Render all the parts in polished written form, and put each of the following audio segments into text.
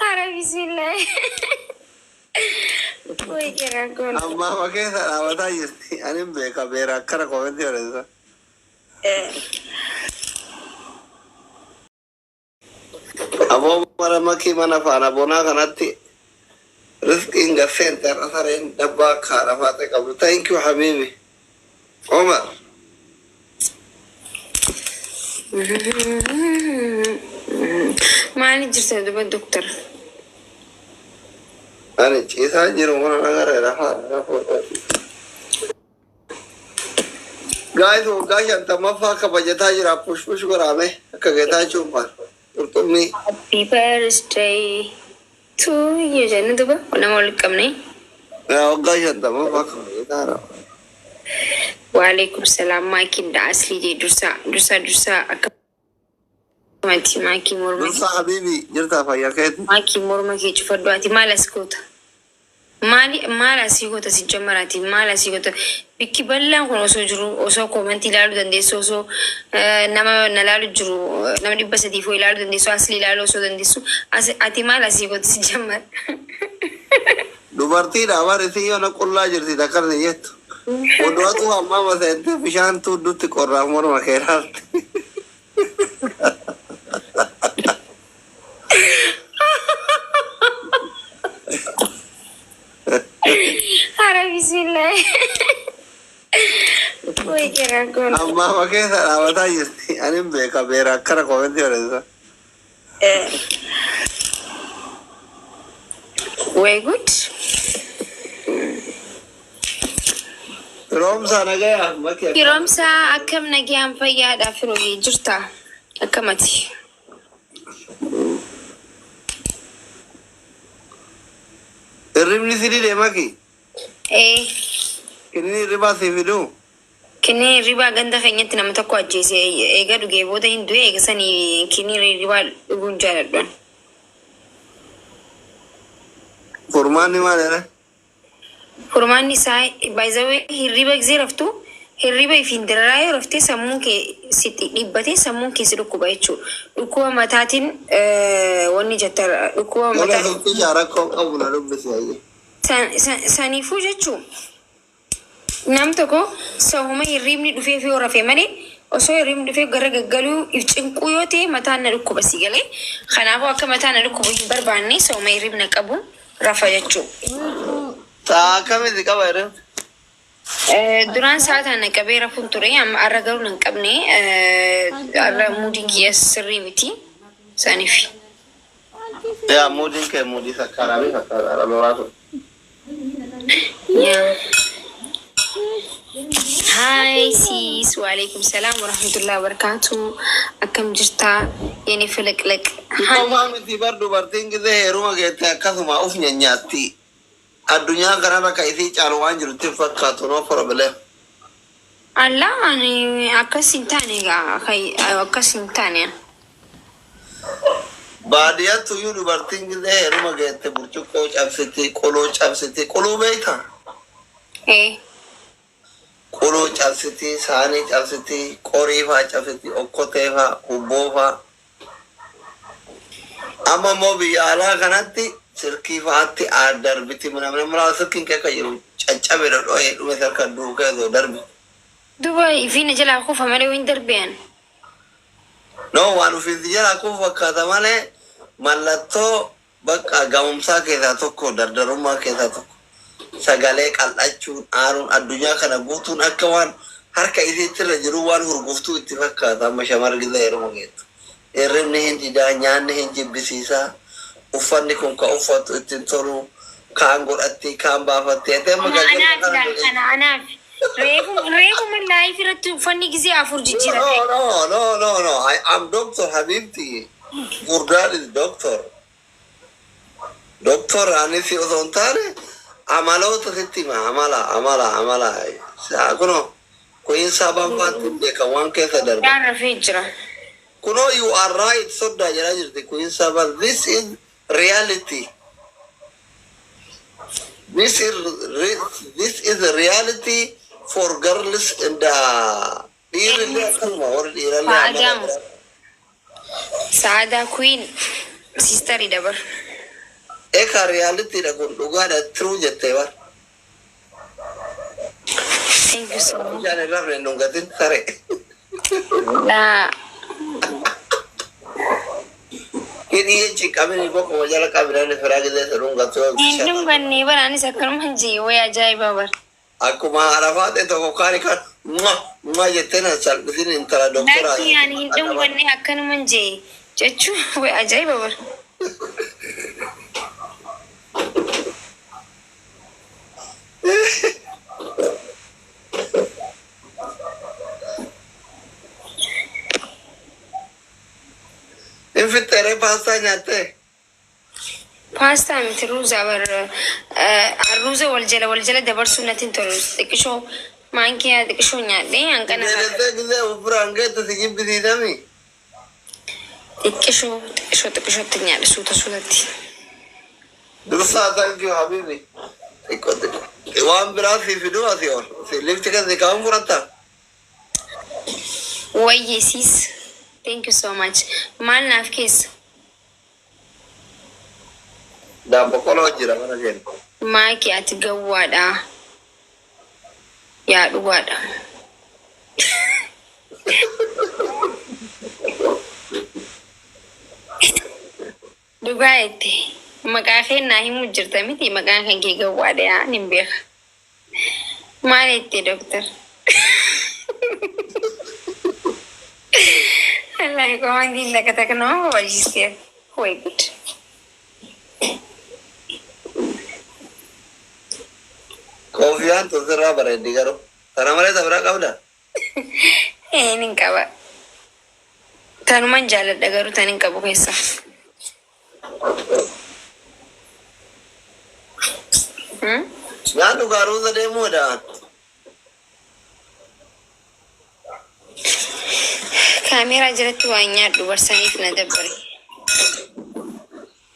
عربي بسم الله. Amma makee dhaabataa jirti. Ani hin beeka beera akkana koomenti barreessa. Aboo mara makii mana faana bonaa kanatti rizqiin gaffeen tarra sareen dabbaa akka haadha faate qabdu. Thank you habiibi. Omar. Maali jirta duba doktor? Ani ciisaa jiru mana nagareera haadha fuudhati. Guys, waggaa shantammaffaa kabajataa jira. Push goraame akka geetaa cuunfaan. Qurxummii. Happy birthday to you jenna duba. Nama wal qabne. Waggaa shantammaffaa kabajataa jira. Waalaikum salam. Maakiin da asli jee dursaa akka mati maakii morma. Dursaa habiibi jirtaa fayyaa keetti. Maakii morma kee cufadhu ati maal as goota? Maal asii goota si jammaraati maal asii goota? Bikki bal'aan kun osoo jiru osoo koomentii ilaaluu dandeessu osoo nama na ilaaluu jiru nama 300 ilaaluu dandeessu asli ilaaluu osoo dandeessu ati maal asii goota si jammara? Dubartiidha barreessii yoo na qullaa jirti takkarri jettu. Oduutu hamma maseente bishaan tuddutti qorraa morma keeraatti. Arabi bismillah. Amma makee dhaabataa jirti. Ani hin beeka beera akkana koomenti barreessa. Way good. Firoomsaa nagayaa makee. Firoomsaa akkam nagayaan fayyaadhaa firooyee jirta akkamati. Irribni sidii deemaa ki? Kinni irribaa si fiduu? Kinni irribaa ganda keenyatti nama tokko ajjeese eega dhugee booda hin du'e eega sanii kinni irribaa dhuguun jaaladhan. Furmaanni maalidha? Furmaanni isaa baay'izawee hirriba gisee raftu hirriba ifiin dararaa yoo raftee sammuun kee sitti dhibbatee sammuun kee si dhukkuba jechuudha. Dhukkuba mataatiin wanni jetta dhukkuba mataa. Wala tokko rakkoo qabu na dubbisi ayye. Saniifuu jechuun nam tokko sababa hirribni dhufee fi horafee malee osoo hirribni dhufee gara gaggaluu if cinquu yoo ta'e mataan na dhukkuba si galee. Kanaafuu akka mataan na dhukkubu hin barbaanne sababa hirribna qabu rafa jechuudha. Saa akkamitti qaba yeroo? Duraan sa'aataan na qabee rafuun ture amma arra garuu nan qabne arra muudin kiyya sirrii miti saniif. Yaa muudin kee muudii sakkaaraa sakkaara loraatu. Hi sis, waalaikum salam warahmatullahi wabarakatuh. Akkam jirta yeni filaqlaq. Qomaa miti bar dubartiin gisee heeruma geette akkasuma uf nyaatti. Addunyaa kanarra ka isii caalu waan jirutti fakkaatu no problem. Allah ani akkas hin taane akkas hin taane. Baadiyyaattu iyyuu dubartiin gisee heeruma geette burcuqqoo cabsiti qoloo cabsiti qoluu beekta? Qoloo cabsiti saanii cabsiti qorii faa cabsiti okkotee faa hubboo faa. Amma immoo biyya alaa kanatti sirkii faatti darbiti namni muraasa sirkiin kee akka jiru caccabe dhodhoo'ee dhume sarka duukee osoo darbi. Duba ifiina jalaa kufa malee waan darbeen. No waan ofiisi jalaa kufa fakkaata malee mallattoo bakka gamumsaa keessaa tokko dardarummaa keessaa tokko sagalee qal'achuun aaruun addunyaa kana guutuun akka waan harka isiitti irra jiru waan hurguftuu itti fakkaata amma shamargisa yeroo geettu. Hirribni hin didaa nyaanni hin jibbisiisaa. Uffanni kun ka uffatu ittiin tolu kaan godhatti kaan baafatti. Anaaf reefuma laayif irratti uffanni gisee afur jijjiirate. No. I am Dr. Habibti. Gurdaan is doctor. Doctor anis osoo hin taane amaloota sitti hima amala. Kuno kuinsa banfaatti beekan waan keessa darbe. Yaan rafee jira. Kuno you are right soddaa jira jirti kuinsa ban this is reality. This is the reality for girls and dhiirri akkasuma warri dhiirallee Adamu. Saada Queen. Sister dabar. Eka reality dha kun dhugaadha true jettee bar. Thank you so much. Jaan irraa hin dhungatin sare. La. Kini jechi qabini bokkuma jala qabinaan firaa gisee dhungatu. Hindum ganni baraanis akkanuma jii way ajaa'iba bar. Akkuma arafaate tokko kaani kan jettee na salphisin intala doktora. Lakki ani hindum ganni akkanuma jii jechuun way ajaa'iba bar. Infittere pasta nyaate. Pasta miti ruuza bar ruuza wal jala dabarsu natin tolu xiqqishoo maankiyaa xiqqishoo nyaadhee hanqana Deedettee gisee biraan geette si jibbisiisami. xiqqishootti nyaadha suutatti. Dursaa thank you habibi. Waan biraa si fiduu asi ol. Si lifti kan si qaban fudhatta. Wayye sis. Thank you so much. Maal naaf keessa. Daabbo qoloo jira mana keenya. Maaki ati gawwaadha. Yaa dhugaadha. Dhugaa jette. Maqaa kennaa himuu jirta miti maqaan kan kee gawwaadha yaa hin beeka. Maal jette doktar? Allah komandiin lakkata nama barsiisee. Way good. Koofiyaan tosirraa bareeddi garuu. Kana malee biraa qabda. Nin qaba. Tanuman jaalladha garuu tan hin qabu keessa. Nyaannu gaaruusa deemuudha. Kaameeraa jalatti waan nyaadhu barsaniif na dabbare.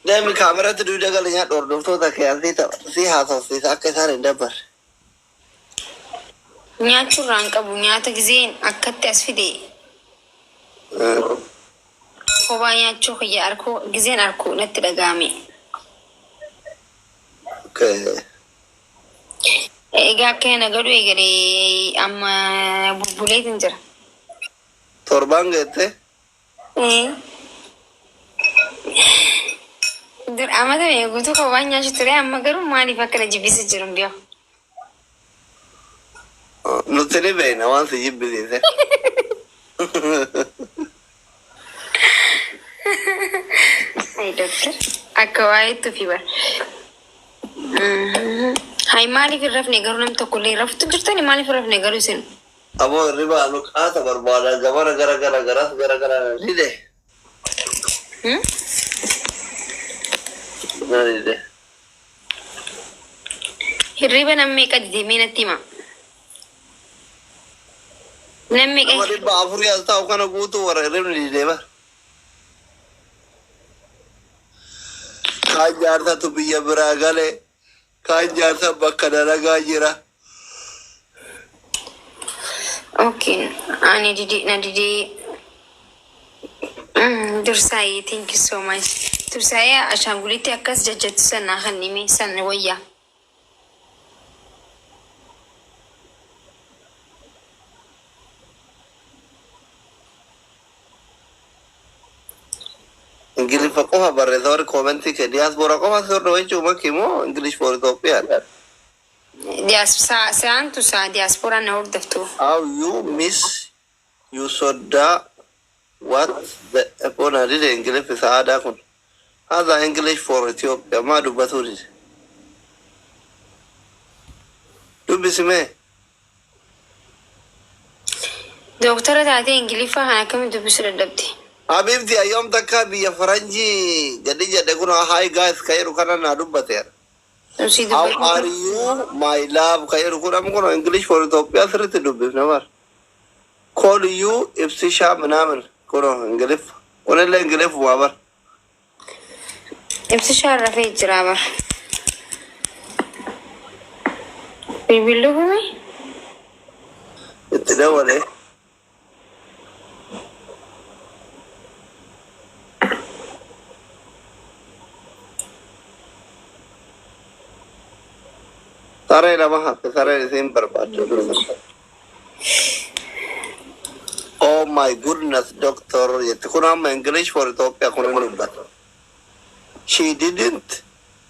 Deemi kaameratti duuda gala nyaadhu hordoftoota keessatti si haasofsiisa akka isaan hin dabbarre. Nyaachuurraan qabu nyaata gizeen akkatti as fide. Kophaa nyaachuu kiyya arkoo gizeen arkoo natti dhagahame. Egaa akka kana gadhu eegalee amma bubbuleetiin jira. Torbaan geette. Dur amata guutuu kophaa nyaachuu ture amma garuu maaliif akkana jibbisa jiru ndiyo. Nuti ni beekna waan si jibbisiise. Ay doktor akka waa'eetu fi bara. Hai maaliif hin rafne garuu nam tokkollee raftu jirtani maaliif hin rafne garuu isin. Aboo hirribaa nu qaata barbaada gabara garas gara dide. Na dide. Hirriba namni qaddi meenatti hima. Namni Nama dhibba afurii as taa'u kana guutuu warra hirribni didee bara. Kaan jaarsatu biyya biraa galee. Kaan jaarsa bakka dalagaa jira. Okay, ani na didi. Dursaayi, thank you so much. Dursaayi ashaangulitti akkas jajjattu sana kan nime sana wayyaa. Ingiliffa qofa barreessa warri koomentii kee diyaaspoora qofa sirna wajjin makki moo Ingilish for Itoophiyaadha. Saantu saa diaspora na hordoftu. How you miss you soda what the epona did Ingiliff isa aadaa kun. Haadha English for Ethiopia maa dubbatu dide. Dubbisime. Doktora taatee Ingiliffa kan akkamitti dubbisuu dadhabdi? Habibti ayyoom takka biyya faranjii gadi jedhe kun hi guys kayeru kana na dubbate. How are you my love kayeru kun amma kun English for Ethiopia sirriitti dubbifne bar. Call you ibsisha ምናምን kun Ingiliff kunillee Ingiliff waa bar. Ibsisha rafee jira bar. Bilbiluu kumi? اتدولي ترى لما حق ترى لسين برباد. Oh my goodness, doctor. يتكون عم English for Ethiopia كون نبات. She didn't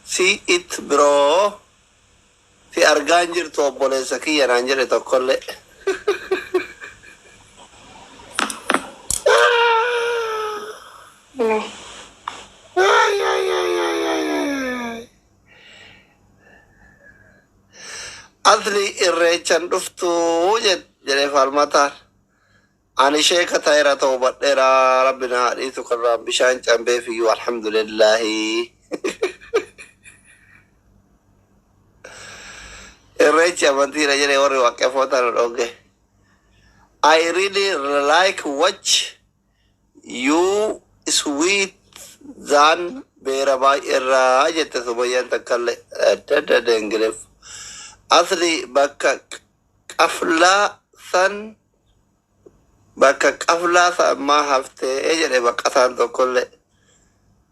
see it bro. في أرجانجر توبولة سكية رانجر تقول أصلي الرجال رفتو جري فالمطار أنا شيخ تايرة توبة ربنا ريتو كرام بشان جنبي فيه والحمد لله. الرجال منتي رجالي وري وقفوتان اوكي. I really like watch you sweet than بيرباي الراجة تسبيان تكلي تدنجرف. أصلي بكك أفلا ثن بكك أفلا ثن ما هفته إجري بكثان تقول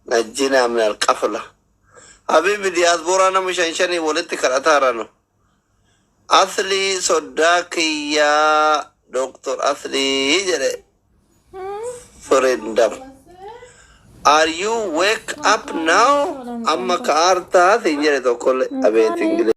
نجينا من القفلة. حبيبي دياسبورا أنا مش هنشاني ولدت كراتارانو. أصلي صداقي يا دكتور أصلي إجري فرندم. Are you wake up now? أما كارتا تنجري تقول أبي تنجري.